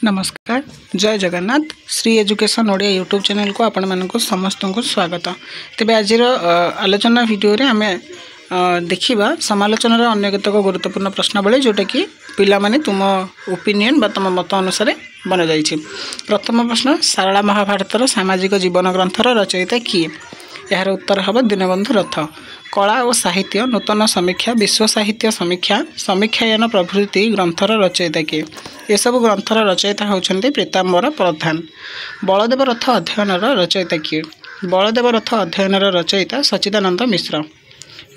नमस्कार जय Jagannath Shri education Odia YouTube channel को आपण मानक समस्त को स्वागत। तेज आज आलोचना वीडियो रे आम देखा समालोचनार अन्य केतक गुरुत्वपूर्ण प्रश्नावली जोटा कि पिला माने तुम ओपिनियन बा तुम मत अनुसार बन जाइए। प्रथम प्रश्न, सारला महाभारतर सामाजिक जीवन ग्रंथर रचयिता किए? यार उत्तर हम दीनबंधु रथ। कला और साहित्य नूतन समीक्षा विश्व साहित्य समीक्षा समीक्षायन प्रभृति ग्रंथर रचयिता किए? ये सब ग्रंथर रचयिता होउछन्ते पीताम्बर प्रधान। बलदेव रथ अध्ययन रचयिता किए? बलदेव रथ अध्ययन रचयिता सच्चिदानंद मिश्र।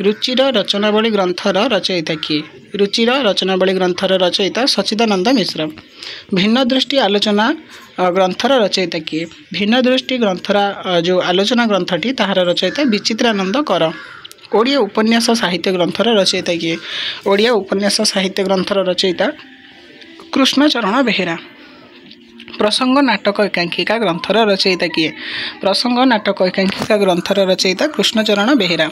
रुचिर रचनावली ग्रंथर रचयिता किए? रुचिर रचनावली ग्रंथर रचयिता सच्चिदानंद मिश्र। भिन्न दृष्टि आलोचना ग्रंथर रचयिता किए? भिन्न दृष्टि ग्रंथर जो आलोचना ग्रंथटी ताहार रचयिता विचित्रानंद कर। ओडिया उपन्यास साहित्य ग्रंथर रचयिता किए? ओडिया उपन्यास साहित्य ग्रंथर रचयिता कृष्णचरण बेहेरा। प्रसंग नाटक एकांकिका ग्रंथर रचयिता किए? प्रसंग नाटक एकांकिका ग्रंथर रचयिता कृष्णचरण बेहेरा।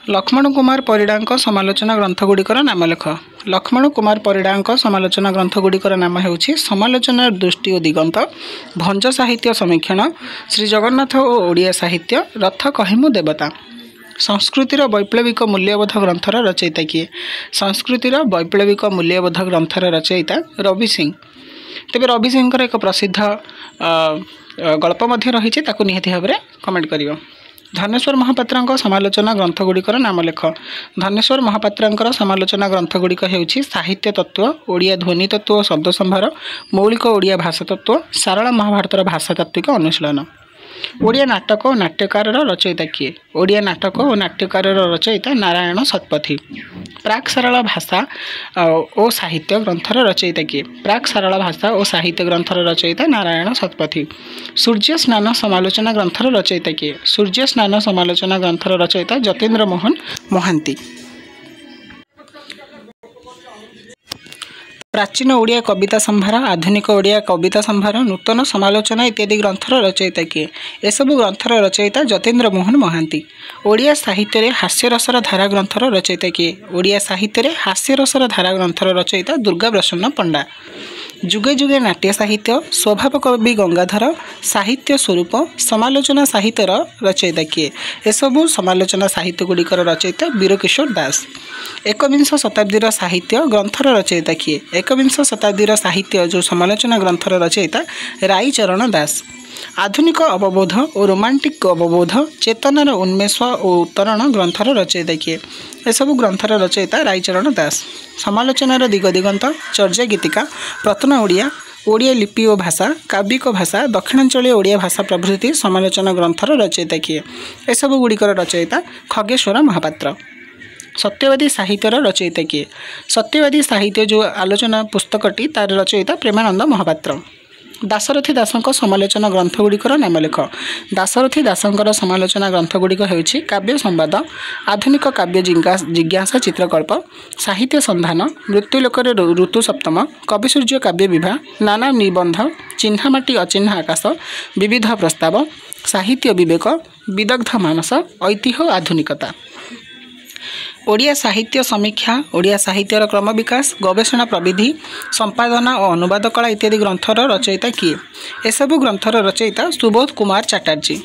लक्ष्मण कुमार परिडा समालोचना ग्रंथगुड़िकर नाम लेख। लक्ष्मण कुमार परिडा समालोचना ग्रंथगुड़िकर नाम हेउछि समालोचना दृष्टि और दिगंत, भंज साहित्य समीक्षण, श्री जगन्नाथ और ओडिया साहित्य, रथ कहिमु देवता। संस्कृतिर वैप्लविक मूल्यबोध ग्रंथर रचयिता किए? संस्कृतिर वैप्लविक मूल्यबोध ग्रंथर रचयिता रवि सिंह। तेज रवि सिंह एक प्रसिद्ध गल्प रही निहाती भाव में कमेंट कर। धनेश्वर महापात्र समालोचना ग्रंथगुड़िकर नाम लेख। धनेश्वर महापात्र समालोचना ग्रंथगुड़िक हेउछि साहित्य तत्व, ओडिया ध्वनि तत्व और शब्द संभार, मौलिक ओडिया भाषा तत्व, सारला महाभारतर भाषातात्विक अनुशीलन। ओडिया नाटक और नाट्यकार रचयिता किए? ओडिया नाटक और नाट्यकार रचयिता नारायण शतपथी। प्राक सारला भाषा और साहित्य ग्रंथर रचयिता किए? प्राक सारला भाषा और साहित्य ग्रंथर रचयिता नारायण शतपथी। सूर्य स्नान समालोचना ग्रंथर रचयिता किए? सूर्य स्नान समालोचना ग्रंथर रचयिता जतेन्द्र मोहन महांती। प्राचीन ओडिया कविता संभार, आधुनिक ओडिया कविता संभार, नूतन समालोचना इत्यादि ग्रंथर रचयिता किए? एसबू ग्रंथर रचयिता जतेन्द्र मोहन महांती। ओडिया साहित्य रे हास्यरसर धारा ग्रंथर रचयिता किए? ओडिया साहित्य रे हास्यरसर धारा ग्रंथर रचयिता दुर्गा प्रसन्न पंडा। जुगे जुगे नाट्य साहित्य, स्वभाव कवि गंगाधर, साहित्य स्वरूप, समालोचना साहित्यर रचयिता किए? एसबू समालोचना साहित्य गुड़िकर रचयिता वीरकिशोर दास। एकविंश शताब्दीर साहित्य ग्रंथर रचयिता किए? एकविंश शताब्दीर साहित्य जो समालोचना ग्रंथर रचयिता राईचरण दास। आधुनिक अवबोध और रोमांटिक अवबोध, चेतनार उन्मेष और उत्तरण ग्रंथर रचयिता किए? एसबू ग्रंथर रचयिता राईचरण दास। समालोचनार दिग दिगंत, चर्या गीतिका, प्रत्न ओडिया, ओडिया लिपि और भाषा, काव्यिक भाषा, दक्षिणांचलीय ओडिया भाषा प्रभृति समालोचना ग्रंथर रचयिता किए? एसबू गुड़िकर रचयिता खगेश्वर महापात्र। सत्यवादी साहित्यर रचयिता किए? सत्यवादी साहित्य जो आलोचना पुस्तकटी तार रचयिता प्रेमानंद महापात्र। दाशरथी दासଙ୍କ समालोचना ग्रंथगुड़िकर नाम लेख। दाशरथी दासଙ୍କର समालोचना ग्रंथगुड़िक हेउछि काव्य संवाद, आधुनिक काव्य जिज्ञासा चित्रकल्प, साहित्य संधान, मृत्युलोकर ऋतु सप्तम, कविसूर्य काव्य विभा, नाना निबंध, चिन्हामाटी अचिन्हा आकाश, विविध प्रस्ताव, साहित्य विवेक, विदग्ध मानस, ऐतिह्य आधुनिकता। ओडिया साहित्य समीक्षा, ओडिया साहित्यर क्रम विकास, गवेषणा प्रविधि, संपादना और अनुवाद कला इत्यादि ग्रंथर रचयिता किए? एसबू ग्रंथर रचयिता सुबोध कुमार चटर्जी।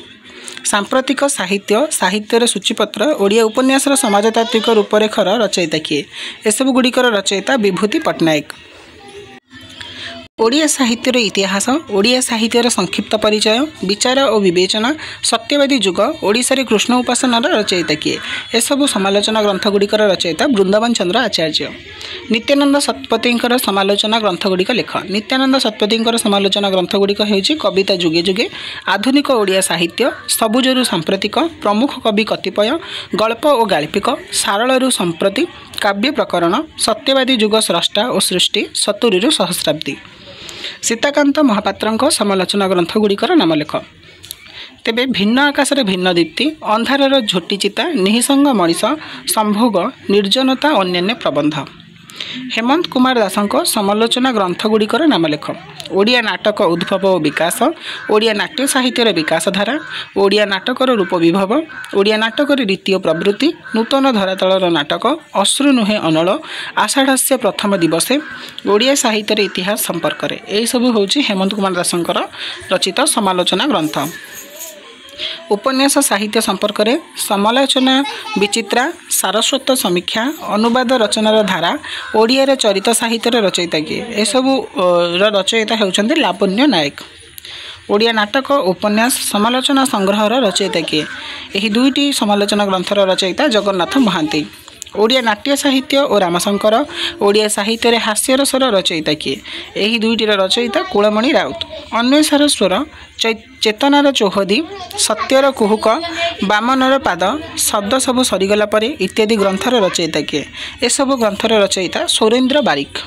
सांप्रतिक साहित्य, साहित्यर सूचीपत्र, ओडिया उपन्यास समाजतात्विक रूपरेखर रचयिता किए? एसबू गुड़िकर रचयिता विभूति पट्टनायक। ओडिया साहित्यर इतिहास, ओडिया साहित्यर संक्षिप्त परिचय, विचार और विवेचना, सत्यवादी युग, ओडिशा रे कृष्ण उपासनार रचयिता किए? एसबू समालोचना ग्रंथगुड़िकर रचयिता वृंदावन चंद्र आचार्य। नित्यानंद शतपथींकर समालोचना ग्रंथगुड़िक लेख। नित्यानंद शतपथींकर समालोचना ग्रंथगुड़िक हेउछि कविता जुगे जुगे, आधुनिक ओडिया साहित्य, सबुजरु सांप्रतिक, प्रमुख कवि कतिपय, गल्प और गाल्पिक, सारलरु संप्रति, काव्य प्रकरण, सत्यवादी युग स्रष्टा और सृष्टि, सतुरीरु सहस्राब्दी। सीताकांत महापात्र समालोचना ग्रंथगुड़िकर नाम लेख। तेबे भिन्न आकाश भिन्न दीप्ति, अंधारर झोटी चिता, निहिसंग मनीष, संभोग, निर्जनता अन्यान्य प्रबंध। हेमंत कुमार दासଙ୍କ समालोचना ग्रंथगुड़िकर नाम लेख। ओडिया नाटक उद्भव और विकास, ओडिया नाट्य साहित्यर विकास धारा, ओडिया नाटकर रूप विभव, ओडिया नाटकर रीति और प्रवृत्ति, नूतन धरातलर नाटक, अश्रु नुहे अनल, आषाढ़स्य प्रथम दिवसे, ओडिया साहित्यर इतिहास संपर्क में यही सब हूँ हेमंत कुमार दासଙ୍କର रचित समालोचना ग्रंथ। उपन्यास साहित्य संपर्क में समालोचना विचित्रा, सारस्वत समीक्षा, अनुवाद रचनार धारा, ओडिया चरित साहित्यर रचयिता किए एसबू रचयिता होउछन्ते लावण्य नायक। ओडिया नाटक उपन्यास समालोचना संग्रहर रचयिता किए एही दुईटी समालोचना ग्रंथर रचयिता जगन्नाथ महांती। ओडिया नाट्य साहित्य और रामशंकर, ओडिया साहित्य हास्यरसर रचयिता किए एही दुईटीर रचयिता कुलमणि राउत। अन्वेषार स्वर, चेतनार चौहदी, सत्यर कुहुक, बामनर पाद, शब्द सबु सरीगला परे इत्यादि ग्रंथर रचयिता किए एसबू ग्रंथर रचयिता सौरेन्द्र बारिक।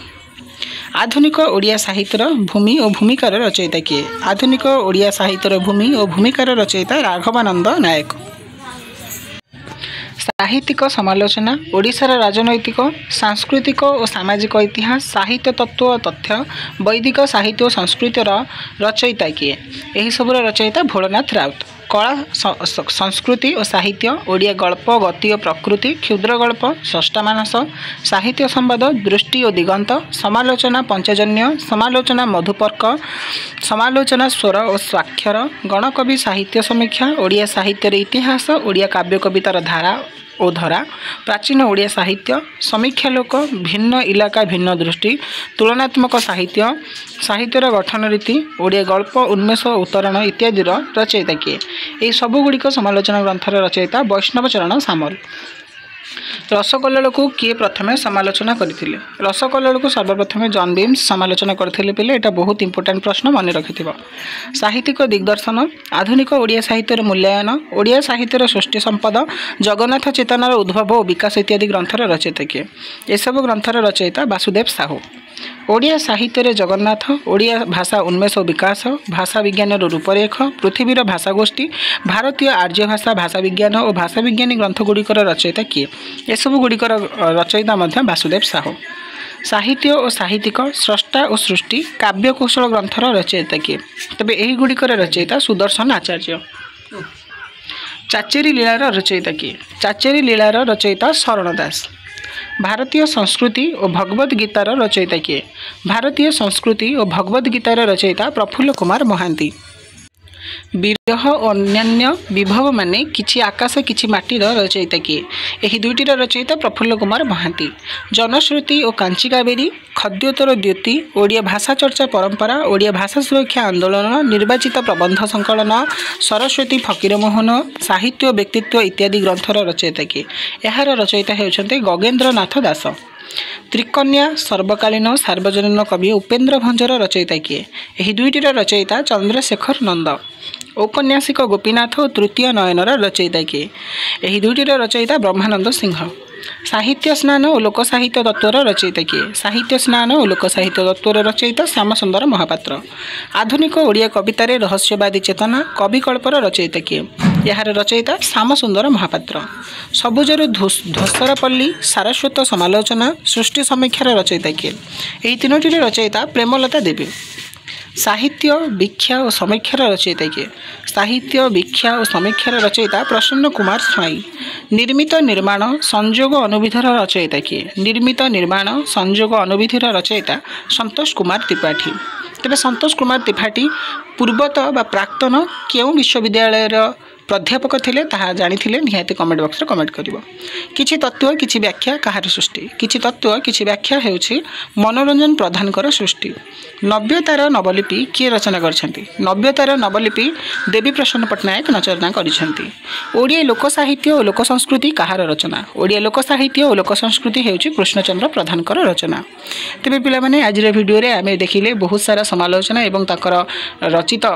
आधुनिक ओडिया साहित्यर भूमि और भूमिकार रचयिता किए आधुनिक ओडिया साहित्यर भूमि और भूमिकार रचयिता राघवानंद नायक। साहित्यिक समालोचना ओडिशार राजनैतिक, सांस्कृतिक और सामाजिक इतिहास, साहित्य तत्व और तथ्य, वैदिक साहित्य और संस्कृतिर रचयिता किए एही सबूर रचयिता भोलनाथ राउत। कला संस्कृति और साहित्य, ओडिया गल्प, गति और प्रकृति, क्षुद्र गल्प, षष्ठा मानस, साहित्य संवाद, दृष्टि और दिगंत, समालोचना पंचजन्य, समालोचना मधुपर्क, समालोचना स्वर और स्वाक्षर, गणकवि साहित्य समीक्षा, ओडिया साहित्यर इतिहास, ओडिया काव्य कवितार धारा और धरा, प्राचीन ओडिया साहित्य, समीक्षा लोक, भिन्न इलाका भिन्न दृष्टि, तुलनात्मक साहित्य, साहित्यर गठन रीति, ओडिया गल्प, उन्मेष उत्तरण इत्यादि रचयिता किए यह सबुगुड़िक समालोचना ग्रंथर रचयिता वैष्णव चरण सामल। रसकल्लोल को किए प्रथमे समालोचना करते? रसकल्लोल को सर्वप्रथमे जॉन बीम्स समालोचना करते पिले एटा बहुत इंपोर्टेंट प्रश्न मन रखिथिबो। साहित्यिक दिग्दर्शन, आधुनिक ओडिया साहित्यर मूल्यांकन, ओडिया साहित्यर सृष्टि संपद, जगन्नाथ चेतनार उद्भव और विकास इत्यादि ग्रंथर रचयिता किए एसबू ग्रंथर रचयिता वासुदेव साहू। ओडिया साहित्य जगन्नाथ, ओडिया भाषा उन्मेष और विकास, भाषा विज्ञान रूपरेख, पृथ्वीर भाषा गोष्ठी, भारतीय आर्य भाषा भाषा विज्ञान और भाषा विज्ञानी ग्रंथगुड़िकर रचयिता किए एसबुगुड़िकर रचयिता वासुदेव साहू। साहित्य और साहित्यिक, स्रष्टा और सृष्टि, काव्य कौशल ग्रंथर रचयिता किए तेज यही गुड़िकर रचयिता सुदर्शन आचार्य। चाचेरी लीलार रचयिता किए? चाचेरी लीलार रचयिता शरण दास। भारतीय संस्कृति और भगवद गीतार रचयिता किए? भारतीय संस्कृति और भगवद गीतार रचयिता प्रफुल्ल कुमार महांती। विरह अन्यान्य विभव माने किछि आकाश किछि माटीर रचयिता किए एही दुईटीर रचयिता प्रफुल्ल कुमार महांती। जनश्रुति और कांची कावेरी, खद्योत्तर द्युति, ओडिया भाषा चर्चा परंपरा, ओडिया भाषा सुरक्षा आंदोलन, निर्वाचित प्रबंध संकलन, सरस्वती फकीरमोहन, साहित्य व्यक्तित्व इत्यादि ग्रंथर रचयिता किए एहार रचयिता हेउछन्ते गगेन्द्रनाथ दास। त्रिकन्या, सर्वकालीन सार्वजनीन कवि उपेन्द्र भंजर रचयिता किए एही दुईटीर रचयिता चंद्रशेखर नंद। औपन्यासिक गोपीनाथ और तृतीय नयनर रचयिता किए एही दुईटीर रचयिता ब्रह्मानंद सिंह। साहित्य स्नान और लोक साहित्य तत्वर रचयिता किए? साहित्य स्नान और लोक साहित्य तत्वर रचयिता श्याम सुंदर महापात्र। आधुनिक ओडिया कवितार रहस्यवादी चेतना, कविकल्पर रचयिता किए? यार रचयिता श्याम सुंदर महापात्र। सबुजर धोसरपल्ली, सारस्वत समालोचना, सृष्टि समीक्षार रचयिता किए? यही तीनोटीर रचयिता प्रेमलता देवी। साहित्य व्याख्या और समीक्षार रचयिता किए? साहित्य व्याख्या और समीक्षार रचयिता प्रसन्न कुमार स्वाई। निर्मित निर्माण संयोग अनुविधर रचयिता किए? निर्मित निर्माण संयोग अनुविधिर रचयिता संतोष कुमार त्रिपाठी। तेरे संतोष कुमार त्रिपाठी पूर्वत बा प्राक्तन केउं विश्वविद्यालय प्राध्यापक थिले ताहा जानिथिले निहाती कमेंट बॉक्स रे कमेंट करिवो। किछि तत्व किछि व्याख्या कहार सृष्टि? किछि तत्व किछि व्याख्या हेउछि मनोरंजन प्रधानकर सृष्टि। नव्यतार नवलिपि किए रचना करछन्ति? नव्यतार नवलिपि देवी प्रसन्न पट्टनायक रचना करछन्ति। ओडिया लोक साहित्य और लोक संस्कृति कहार रचना? ओडिया लोक साहित्य और लोक संस्कृति हेउछि कृष्णचंद्र प्रधानकर रचना। तेबे पिला माने आज रे वीडियो रे आमे देखिले बहुत सारा समालोचना एवं ताकर रचित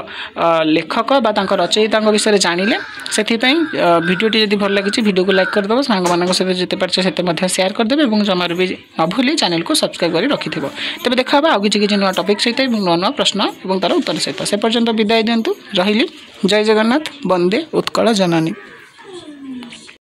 लेखक बा ताकर रचयिता विषय जानिले। ସେଥିପାଇଁ ଭିଡ଼ିଓଟି ଯଦି ଭଲ ଲାଗିଛି ଭିଡ଼ିଓକୁ ଲାଇକ୍ କରିଦେବ, ସାଙ୍ଗମାନଙ୍କ ସହିତ ଯେତେ ପାରୁଛ ସେତେ ମଧ୍ୟ ସେୟାର କରିଦେବେ ଏବଂ ଜମାରୁ ବି ନ ଭୁଲି ଚ୍ୟାନେଲକୁ ସବସ୍କ୍ରାଇବ୍ କରି ରଖିଥିବ। ତେବେ ଦେଖା ହେବ ଆଉ କିଛି ନୂଆ ଟପିକ୍ ସହିତ ଏବଂ ନୂଆ ନୂଆ ପ୍ରଶ୍ନ ଏବଂ ତାର ଉତ୍ତର ସହିତ। ସେ ପର୍ଯ୍ୟନ୍ତ ବିଦାୟ ଦିଅନ୍ତୁ। ରହିଲି। ଜୟ ଜଗନ୍ନାଥ। ବନ୍ଦେ ଉତ୍କଳ ଜନନୀ।